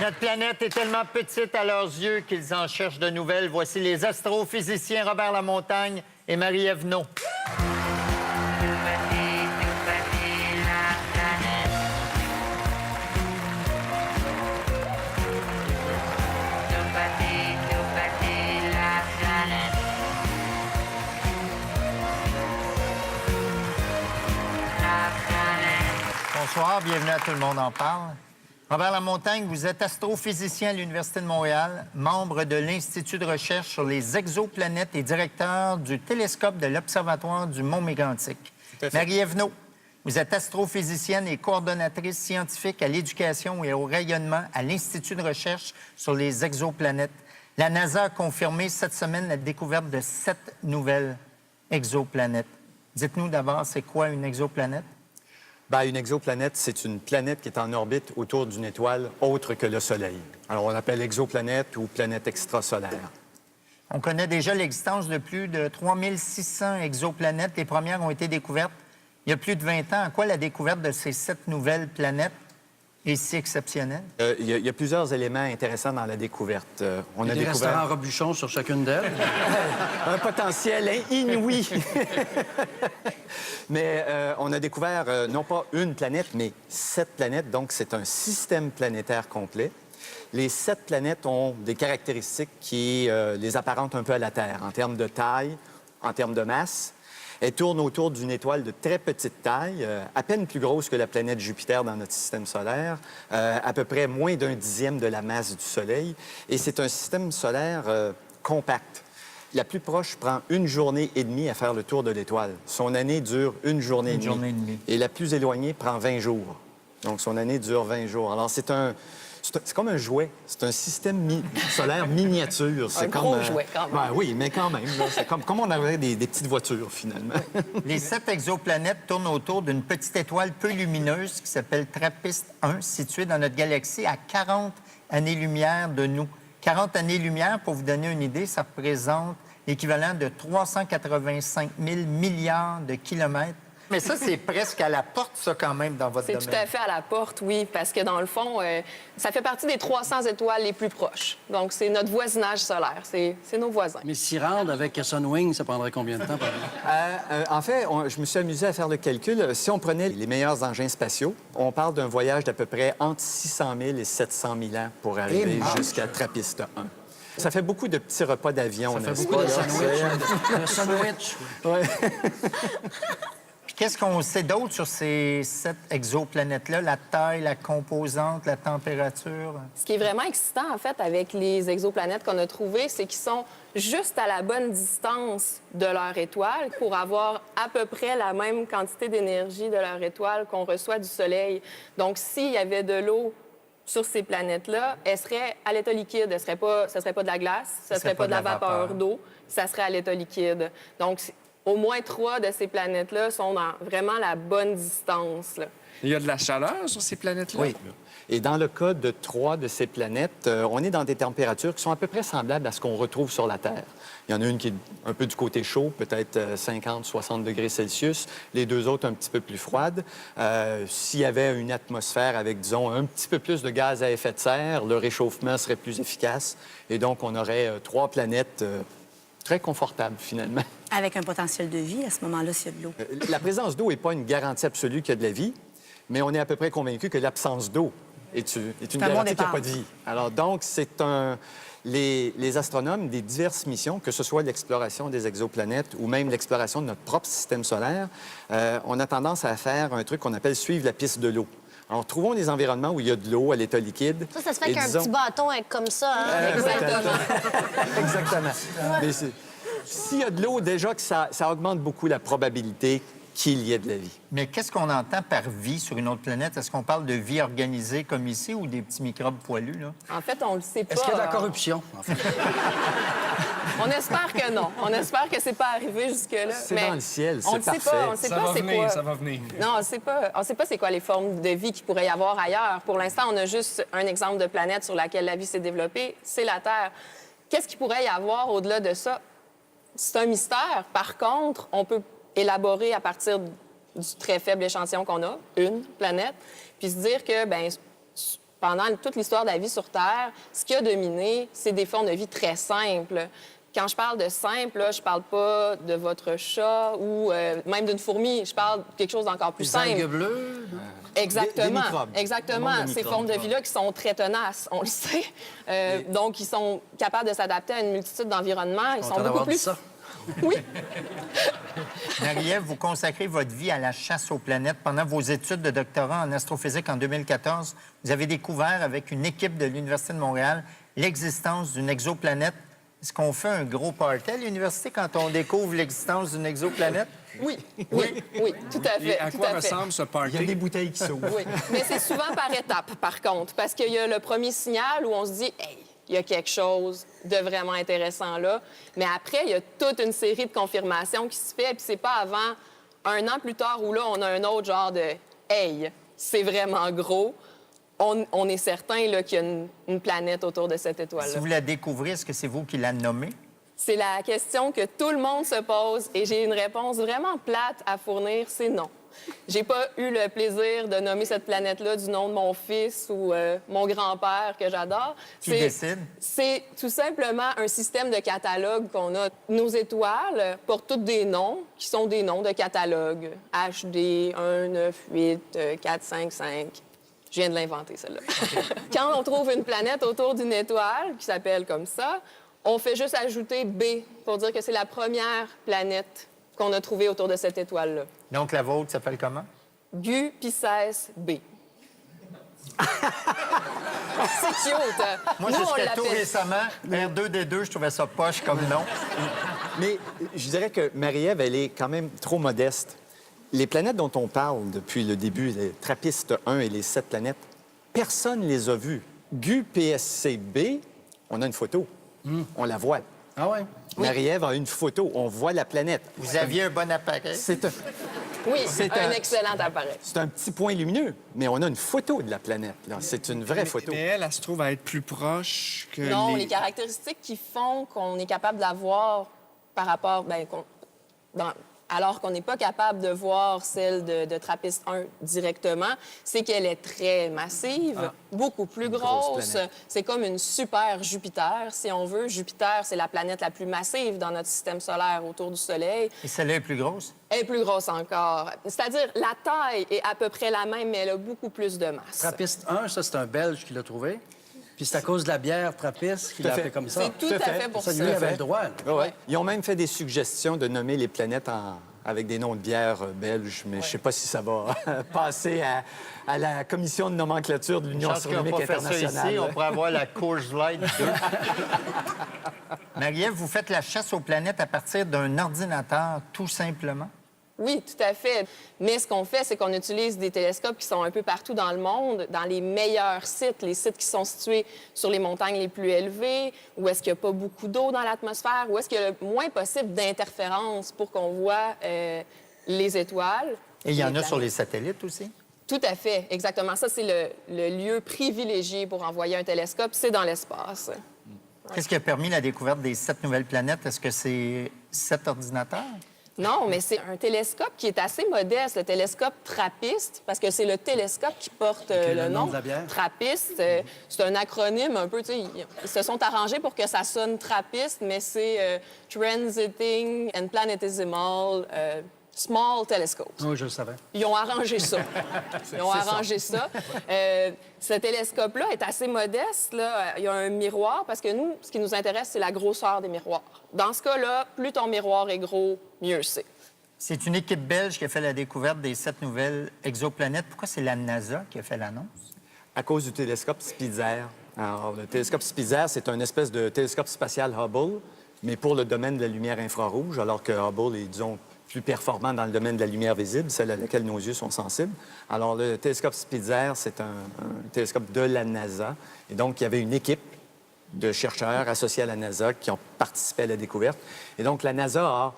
Notre planète est tellement petite à leurs yeux qu'ils en cherchent de nouvelles. Voici les astrophysiciens Robert Lamontagne et Marie-Ève Naud. Bonsoir, bienvenue à Tout le monde en parle. Robert Lamontagne, vous êtes astrophysicien à l'Université de Montréal, membre de l'Institut de recherche sur les exoplanètes et directeur du télescope de l'Observatoire du Mont Mégantic. Marie-Ève Naud, vous êtes astrophysicienne et coordonnatrice scientifique à l'éducation et au rayonnement à l'Institut de recherche sur les exoplanètes. La NASA a confirmé cette semaine la découverte de 7 nouvelles exoplanètes. Dites-nous d'abord, c'est quoi une exoplanète? Bien, une exoplanète, c'est une planète qui est en orbite autour d'une étoile autre que le Soleil. Alors, on l'appelle exoplanète ou planète extrasolaire. On connaît déjà l'existence de plus de 3600 exoplanètes. Les premières ont été découvertes il y a plus de 20 ans. En quoi la découverte de ces 7 nouvelles planètes est si exceptionnelle? Il y a plusieurs éléments intéressants dans la découverte. On a des restaurants Robuchon sur chacune d'elles. Un potentiel inouï. Mais on a découvert non pas une planète, mais 7 planètes. Donc, c'est un système planétaire complet. Les 7 planètes ont des caractéristiques qui les apparentent un peu à la Terre, en termes de taille, en termes de masse. Elles tournent autour d'une étoile de très petite taille, à peine plus grosse que la planète Jupiter dans notre système solaire, à peu près moins d'un dixième de la masse du Soleil. Et c'est un système solaire compact. La plus proche prend 1 journée et demie à faire le tour de l'étoile. Son année dure 1 journée et demie. Et la plus éloignée prend 20 jours. Donc, son année dure 20 jours. Alors, c'est comme un jouet. C'est un système solaire miniature. C'est comme gros jouet, quand même. Ben, oui, mais quand même. C'est comme on avait des petites voitures, finalement. Les 7 exoplanètes tournent autour d'une petite étoile peu lumineuse qui s'appelle TRAPPIST-1, située dans notre galaxie à 40 années-lumière de nous. 40 années-lumière, pour vous donner une idée, ça représente l'équivalent de 385 000 milliards de kilomètres. Mais ça, c'est presque à la porte, ça, quand même, dans votre domaine. C'est tout à fait à la porte, oui, parce que, dans le fond, ça fait partie des 300 étoiles les plus proches. Donc, c'est notre voisinage solaire. C'est nos voisins. Mais s'y rendre avec Sunwing, ça prendrait combien de temps, par exemple? En fait, je me suis amusé à faire le calcul. Si on prenait les meilleurs engins spatiaux, on parle d'un voyage d'à peu près entre 600 000 et 700 000 ans pour arriver jusqu'à TRAPPIST-1. Ça fait beaucoup de petits repas d'avion. Ça fait beaucoup de sandwich. Le sandwich. Ouais. Qu'est-ce qu'on sait d'autre sur ces 7 exoplanètes-là? La taille, la composante, la température? Ce qui est vraiment excitant, en fait, avec les exoplanètes qu'on a trouvées, c'est qu'ils sont juste à la bonne distance de leur étoile pour avoir à peu près la même quantité d'énergie de leur étoile qu'on reçoit du Soleil. Donc, s'il y avait de l'eau sur ces planètes-là, elles seraient à l'état liquide. Ça serait pas de la glace, ça serait pas de la vapeur d'eau, ça serait à l'état liquide. Donc, au moins 3 de ces planètes-là sont dans vraiment la bonne distance, là. Il y a de la chaleur sur ces planètes-là? Oui. Et dans le cas de 3 de ces planètes, on est dans des températures qui sont à peu près semblables à ce qu'on retrouve sur la Terre. Il y en a une qui est un peu du côté chaud, peut-être 50-60 degrés Celsius. Les 2 autres un petit peu plus froides. S'il y avait une atmosphère avec, disons, un petit peu plus de gaz à effet de serre, le réchauffement serait plus efficace. Et donc, on aurait 3 planètes très confortables, finalement. Avec un potentiel de vie, à ce moment-là, s'il y a de l'eau. La présence d'eau n'est pas une garantie absolue qu'il y a de la vie, mais on est à peu près convaincu que l'absence d'eau est une garantie qu'il n'y a pas de vie. Alors donc, les astronomes des diverses missions, que ce soit l'exploration des exoplanètes ou même l'exploration de notre propre système solaire, on a tendance à faire un truc qu'on appelle suivre la piste de l'eau. Alors, trouvons des environnements où il y a de l'eau à l'état liquide. Ça se fait qu'un petit bâton comme ça, hein? Exactement. Exactement. Mais s'il y a de l'eau, déjà que ça augmente beaucoup la probabilité qu'il y ait de la vie. Mais qu'est-ce qu'on entend par vie sur une autre planète? Est-ce qu'on parle de vie organisée comme ici ou des petits microbes poilus, là? En fait, on le sait pas. Est-ce qu'il y a de la corruption, en fait? On espère que non. On espère que c'est pas arrivé jusque-là. C'est mais dans le ciel, on c'est le sait parfait. pas. On sait pas c'est quoi. Ça va venir. Non, on sait pas c'est quoi les formes de vie qu'il pourrait y avoir ailleurs. Pour l'instant, on a juste un exemple de planète sur laquelle la vie s'est développée, c'est la Terre. Qu'est-ce qu'il pourrait y avoir au-delà de ça? C'est un mystère. Par contre, on peut élaborer à partir du très faible échantillon qu'on a, une planète, puis se dire que, bien, pendant toute l'histoire de la vie sur Terre, ce qui a dominé, c'est des formes de vie très simples. Quand je parle de simple, là, je parle pas de votre chat ou même d'une fourmi. Je parle de quelque chose d'encore plus Les simple. algues bleues. Des Exactement. microbes. Exactement. Le monde des Ces microbes. formes de vie-là qui sont très tenaces, on le sait. Donc, ils sont capables de s'adapter à une multitude d'environnements. Ils sont Content beaucoup d'avoir dit plus... ça. Oui. Marie-Ève, vous consacrez votre vie à la chasse aux planètes. Pendant vos études de doctorat en astrophysique en 2014, vous avez découvert avec une équipe de l'Université de Montréal l'existence d'une exoplanète. Est-ce qu'on fait un gros party à l'université quand on découvre l'existence d'une exoplanète? Oui, tout à fait. Et à tout quoi à fait. ressemble ce Il y a party? des bouteilles qui s'ouvrent. Oui, mais c'est souvent par étapes, par contre, parce qu'il y a le premier signal où on se dit, hey, il y a quelque chose de vraiment intéressant là. Mais après, il y a toute une série de confirmations qui se fait, puis c'est pas avant un an plus tard où là, on a un autre genre de, hey, c'est vraiment gros. On est certain là, qu'il y a une planète autour de cette Si étoile-là. vous la découvrez, est-ce que c'est vous qui la nommez? C'est la question que tout le monde se pose et j'ai une réponse vraiment plate à fournir, c'est non. J'ai pas eu le plaisir de nommer cette planète-là du nom de mon fils ou mon grand-père que j'adore. Qui décide? C'est tout simplement un système de catalogue qu'on a. Nos étoiles portent toutes des noms qui sont des noms de catalogue. HD 1, 9, 8, 4, 5, 5. Je viens de l'inventer, celle-là. Quand on trouve une planète autour d'une étoile qui s'appelle comme ça, on fait juste ajouter B pour dire que c'est la première planète qu'on a trouvée autour de cette étoile-là. Donc, la vôtre s'appelle comment? Gu Pisces B. C'est cute. Moi, Nous, on jusqu'à tout l'appelle. récemment, R2D2, je trouvais ça poche comme nom. Mais je dirais que Marie-Ève, elle est quand même trop modeste. Les planètes dont on parle depuis le début, les Trappist 1 et les 7 planètes, personne ne les a vues. Gu PSCB, on a une photo. On la voit. Ah ouais? Marie-Ève a une photo. On voit la planète. Vous aviez un bon appareil. C'est Oui, C'est un un- excellent appareil. un petit point lumineux, mais on a une photo de la planète. là. C'est une vraie photo. Mais elle se trouve à être plus proche que Non, les caractéristiques qui font qu'on est capable de la voir par rapport... alors qu'on n'est pas capable de voir celle de Trappist 1 directement, c'est qu'elle est très massive, beaucoup plus grosse grosse. planète. C'est comme une super Jupiter, si on veut. Jupiter, c'est la planète la plus massive dans notre système solaire autour du Soleil. Et celle-là est plus grosse? Elle est plus grosse encore. C'est-à-dire, la taille est à peu près la même, mais elle a beaucoup plus de masse. Trappiste 1, ça, c'est un Belge qui l'a trouvé. Puis c'est à cause de la bière Trappiste qu'il Tout à l'a fait. appelé comme ça. C'est tout à fait pour Ça, ça. lui avait le droit. là. Ouais. Ils ont même fait des suggestions de nommer les planètes avec des noms de bières belges, mais je ne sais pas si ça va passer à la commission de nomenclature de l'Union Je pense qu'on astronomique va pas faire ça internationale. ici. On pourrait avoir la Coors Light 2. Marie-Ève, vous faites la chasse aux planètes à partir d'un ordinateur, tout simplement? Oui, tout à fait. Mais ce qu'on fait, c'est qu'on utilise des télescopes qui sont un peu partout dans le monde, dans les meilleurs sites, les sites qui sont situés sur les montagnes les plus élevées, où est-ce qu'il n'y a pas beaucoup d'eau dans l'atmosphère, où est-ce qu'il y a le moins possible d'interférences pour qu'on voit les étoiles. Et il y en a planètes. sur les satellites aussi? Tout à fait, exactement. Ça, c'est le lieu privilégié pour envoyer un télescope, c'est dans l'espace. Qu'est-ce qui a permis la découverte des 7 nouvelles planètes? Est-ce que c'est 7 ordinateurs? Non, mais c'est un télescope qui est assez modeste, le télescope Trappist, parce que c'est le télescope qui porte le nom nom. de la bière. Trappist, c'est un acronyme un peu, tu sais, ils se sont arrangés pour que ça sonne Trappist, mais c'est Transiting and Planetesimal Small Telescope. Oui, je le savais. Ils ont arrangé ça. Ils ont arrangé ça. Ce télescope-là est assez modeste. Là. Il y a un miroir parce que nous, ce qui nous intéresse, c'est la grosseur des miroirs. Dans ce cas-là, plus ton miroir est gros, mieux c'est. C'est une équipe belge qui a fait la découverte des 7 nouvelles exoplanètes. Pourquoi c'est la NASA qui a fait l'annonce? À cause du télescope Spitzer. Alors, le télescope Spitzer, c'est un espèce de télescope spatial Hubble, mais pour le domaine de la lumière infrarouge, alors que Hubble est, disons, plus performant dans le domaine de la lumière visible, celle à laquelle nos yeux sont sensibles. Alors, le télescope Spitzer, c'est un télescope de la NASA. Et donc, il y avait une équipe de chercheurs associés à la NASA qui ont participé à la découverte. Et donc, la NASA a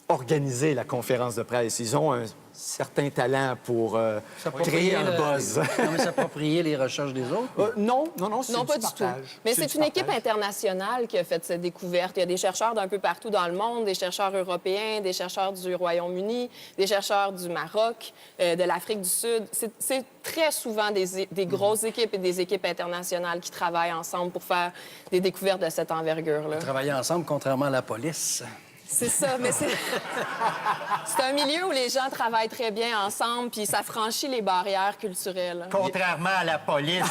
organiser la conférence de presse. Ils ont un certain talent pour S'approprier créer un le- buzz. Non, mais s'approprier les recherches des autres. Non, c'est Non, du pas du tout. partage. Mais c'est du une équipe partage. internationale qui a fait cette découverte. Il y a des chercheurs d'un peu partout dans le monde, des chercheurs européens, des chercheurs du Royaume-Uni, des chercheurs du Maroc, de l'Afrique du Sud. C'est très souvent des grosses équipes et des équipes internationales qui travaillent ensemble pour faire des découvertes de cette envergure-là. Travailler ensemble, contrairement à la police. C'est ça, mais c'est un milieu où les gens travaillent très bien ensemble, puis ça franchit les barrières culturelles. Contrairement à la police.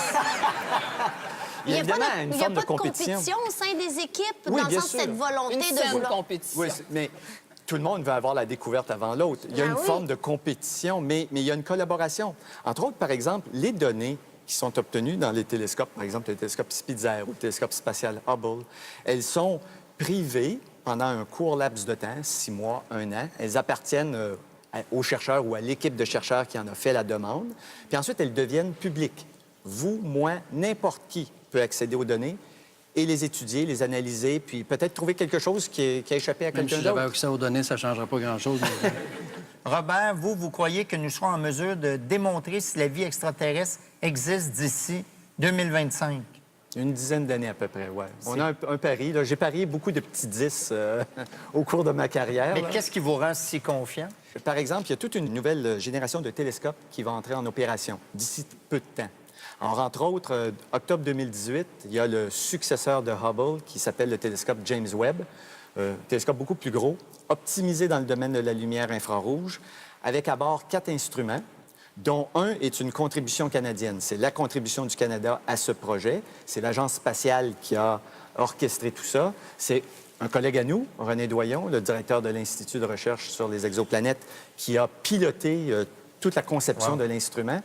Il y a évidemment une Il n'y a forme pas de compétition. au sein des équipes, Oui, dans le bien sens de sûr. cette volonté Une de saine vouloir... compétition. Oui, mais tout le monde veut avoir la découverte avant l'autre. Il y a Ah une oui. forme de compétition, mais il y a une collaboration. Entre autres, par exemple, les données qui sont obtenues dans les télescopes, par exemple le télescope Spitzer ou le télescope spatial Hubble, elles sont privées pendant un court laps de temps, 6 mois, 1 an. Elles appartiennent aux chercheurs ou à l'équipe de chercheurs qui en a fait la demande. Puis ensuite, elles deviennent publiques. Vous, moi, n'importe qui peut accéder aux données et les étudier, les analyser, puis peut-être trouver quelque chose qui a échappé à Même quelqu'un si j'avais d'autre. accès aux données, ça ne changerait pas grand-chose. mais- Robert, vous croyez que nous serons en mesure de démontrer si la vie extraterrestre existe d'ici 2025? Une dizaine d'années à peu près, oui. On a un pari. là. J'ai parié beaucoup de petits 10 au cours de ma carrière. Mais là. qu'est-ce qui vous rend si confiant? Par exemple, il y a toute une nouvelle génération de télescopes qui va entrer en opération d'ici peu de temps. Alors, entre autres, octobre 2018, il y a le successeur de Hubble qui s'appelle le télescope James Webb, télescope beaucoup plus gros, optimisé dans le domaine de la lumière infrarouge, avec à bord 4 instruments, dont un est une contribution canadienne. C'est la contribution du Canada à ce projet. C'est l'Agence spatiale qui a orchestré tout ça. C'est un collègue à nous, René Doyon, le directeur de l'Institut de recherche sur les exoplanètes, qui a piloté toute la conception de l'instrument.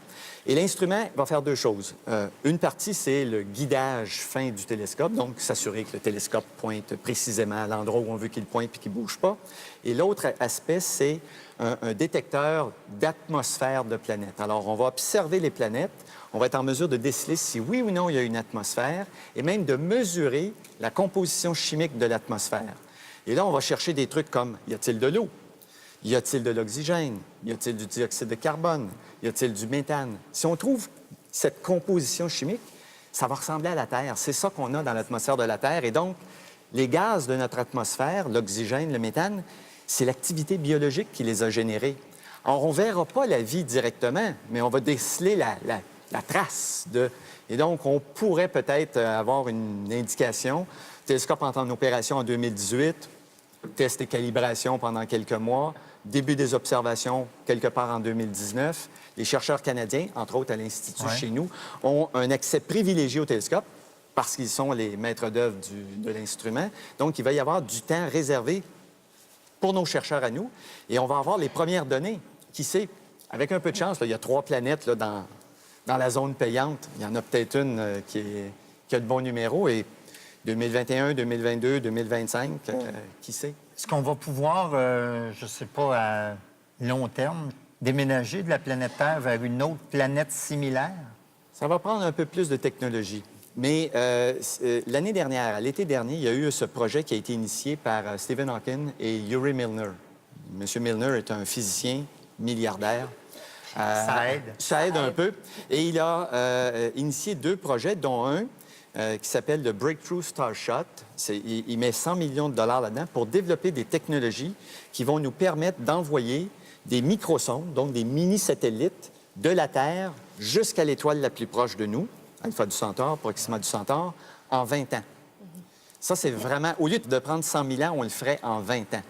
Et l'instrument va faire 2 choses. Une partie, c'est le guidage fin du télescope, donc s'assurer que le télescope pointe précisément à l'endroit où on veut qu'il pointe puis qu'il ne bouge pas. Et l'autre aspect, c'est un détecteur d'atmosphère de planètes. Alors, on va observer les planètes, on va être en mesure de déceler si oui ou non il y a une atmosphère et même de mesurer la composition chimique de l'atmosphère. Et là, on va chercher des trucs comme, y a-t-il de l'eau? Y a-t-il de l'oxygène? Y a-t-il du dioxyde de carbone? Y a-t-il du méthane? Si on trouve cette composition chimique, ça va ressembler à la Terre. C'est ça qu'on a dans l'atmosphère de la Terre. Et donc, les gaz de notre atmosphère, l'oxygène, le méthane, c'est l'activité biologique qui les a générés. Alors, on ne verra pas la vie directement, mais on va déceler la trace de... Et donc, on pourrait peut-être avoir une indication. Le télescope entre en opération en 2018, test et calibration pendant quelques mois, début des observations quelque part en 2019. Les chercheurs canadiens, entre autres à l'Institut Ouais. chez nous, ont un accès privilégié au télescope parce qu'ils sont les maîtres d'œuvre de l'instrument. Donc, il va y avoir du temps réservé pour nos chercheurs à nous. Et on va avoir les premières données. Qui sait, avec un peu de chance, là, il y a 3 planètes là, dans la zone payante. Il y en a peut-être une qui a de bons numéros. Et 2021, 2022, 2025, qui sait? Est-ce qu'on va pouvoir, je ne sais pas, à long terme, déménager de la planète Terre vers une autre planète similaire? Ça va prendre un peu plus de technologie. Mais l'année dernière, à l'été dernier, il y a eu ce projet qui a été initié par Stephen Hawking et Yuri Milner. Monsieur Milner est un physicien milliardaire. Ça aide. Ça aide un peu. Et il a initié 2 projets, dont un qui s'appelle le Breakthrough Starshot. Il met 100 millions de dollars là-dedans pour développer des technologies qui vont nous permettre d'envoyer des microsondes, donc des mini-satellites, de la Terre jusqu'à l'étoile la plus proche de nous, Alpha du Centaure, Proxima du Centaure, en 20 ans. Ça, c'est vraiment... Au lieu de prendre 100 000 ans, on le ferait en 20 ans.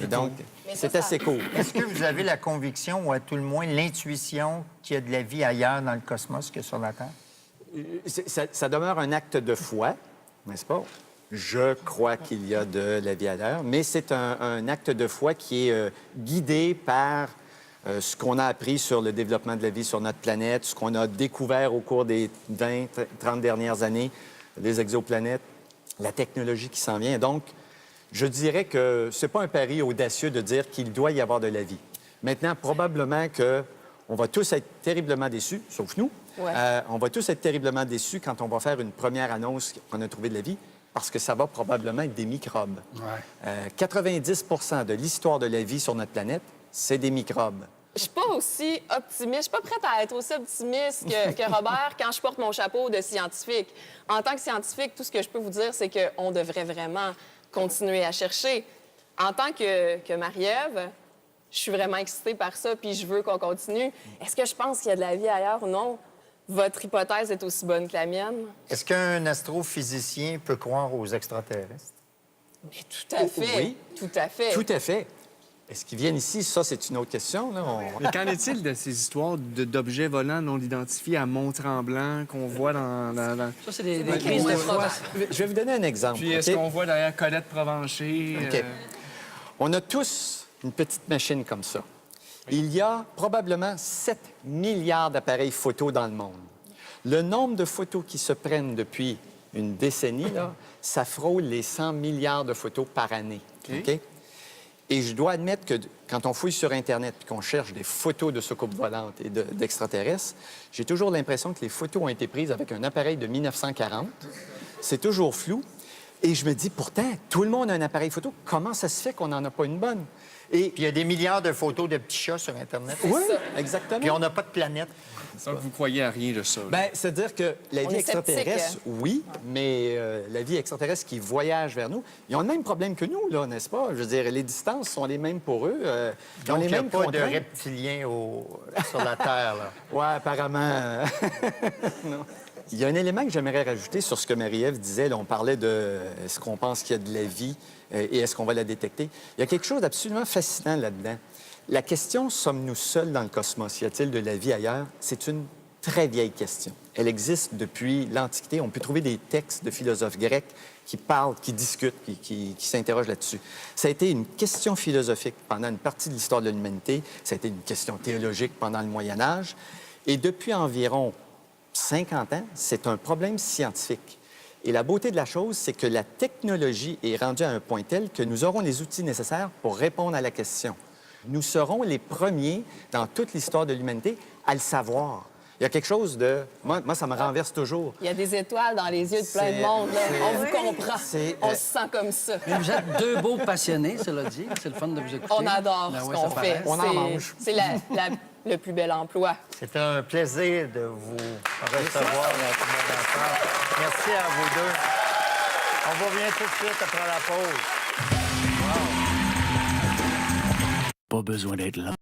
Et donc, c'est assez court. Est-ce que vous avez la conviction, ou à tout le moins l'intuition, qu'il y a de la vie ailleurs dans le cosmos que sur la Terre? Ça demeure un acte de foi, n'est-ce pas? Je crois qu'il y a de la vie ailleurs, mais c'est un acte de foi qui est guidé par ce qu'on a appris sur le développement de la vie sur notre planète, ce qu'on a découvert au cours des 20, 30 dernières années, les exoplanètes, la technologie qui s'en vient. Donc, je dirais que ce n'est pas un pari audacieux de dire qu'il doit y avoir de la vie. Maintenant, probablement qu'on va tous être terriblement déçus, sauf nous. Ouais. On va tous être terriblement déçus quand on va faire une première annonce qu'on a trouvé de la vie. parce que ça va probablement être des microbes. 90 de l'histoire de la vie sur notre planète, c'est des microbes. Je suis pas aussi optimiste, je suis pas prête à être aussi optimiste que Robert quand je porte mon chapeau de scientifique. En tant que scientifique, tout ce que je peux vous dire, c'est qu'on devrait vraiment continuer à chercher. En tant que Marie-Ève, je suis vraiment excitée par ça, puis je veux qu'on continue. Est-ce que je pense qu'il y a de la vie ailleurs ou non? Votre hypothèse est aussi bonne que la mienne. Est-ce qu'un astrophysicien peut croire aux extraterrestres? Mais tout à fait. Oui. Tout à fait. Tout à fait. Est-ce qu'ils viennent ici? Ça, c'est une autre question. Là. Mais qu'en est-il de ces histoires d'objets volants non identifiés à Mont-Tremblant qu'on voit dans... Ça, c'est des crises de foi. Je vais vous donner un exemple. Puis est-ce OK? qu'on voit derrière Colette Provencher? OK. On a tous une petite machine comme ça. Il y a probablement 7 milliards d'appareils photo dans le monde. Le nombre de photos qui se prennent depuis une décennie, là, ça frôle les 100 milliards de photos par année. OK? Et je dois admettre que quand on fouille sur Internet et qu'on cherche des photos de soucoupes volantes et d'extraterrestres, j'ai toujours l'impression que les photos ont été prises avec un appareil de 1940. C'est toujours flou. Et je me dis, pourtant, tout le monde a un appareil photo. Comment ça se fait qu'on n'en a pas une bonne? Et Puis il y a des milliards de photos de petits chats sur Internet. oui, ça. exactement. Puis on n'a pas de planète. Donc, vous croyez à rien de ça? là? Bien, c'est-à-dire que la On vie est sceptique, extraterrestre, oui, mais la vie extraterrestre qui voyage vers nous, ils ont le même problème que nous, là, n'est-ce pas? Je veux dire, les distances sont les mêmes pour eux. Ils ont Donc, les il n'y a mêmes pas de contraintes. reptiliens sur la Terre, là. Oui, apparemment. Non. Il y a un élément que j'aimerais rajouter sur ce que Marie-Ève disait. Là, on parlait de est-ce qu'on pense qu'il y a de la vie et est-ce qu'on va la détecter. Il y a quelque chose d'absolument fascinant là-dedans. La question « sommes-nous seuls dans le cosmos? Y a-t-il de la vie ailleurs? » C'est une très vieille question. Elle existe depuis l'Antiquité. On peut trouver des textes de philosophes grecs qui parlent, qui discutent, qui s'interrogent là-dessus. Ça a été une question philosophique pendant une partie de l'histoire de l'humanité. Ça a été une question théologique pendant le Moyen Âge. Et depuis environ 50 ans, c'est un problème scientifique. Et la beauté de la chose, c'est que la technologie est rendue à un point tel que nous aurons les outils nécessaires pour répondre à la question. Nous serons les premiers dans toute l'histoire de l'humanité à le savoir. Il y a quelque chose de... Moi ça me renverse toujours. Il y a des étoiles dans les yeux de plein de C'est- monde. Là. c'est- On vous comprend. c'est- On se sent comme ça. Mais vous êtes deux beaux passionnés, cela dit. C'est le fun de vous écouter. On adore Ben ce ouais, qu'on ça fait. paraît. On en mange. C'est le plus bel emploi. C'est un plaisir de vous recevoir dans Tout le monde en parle. Merci à vous deux. On revient tout de suite après la pause. Pas besoin d'être là.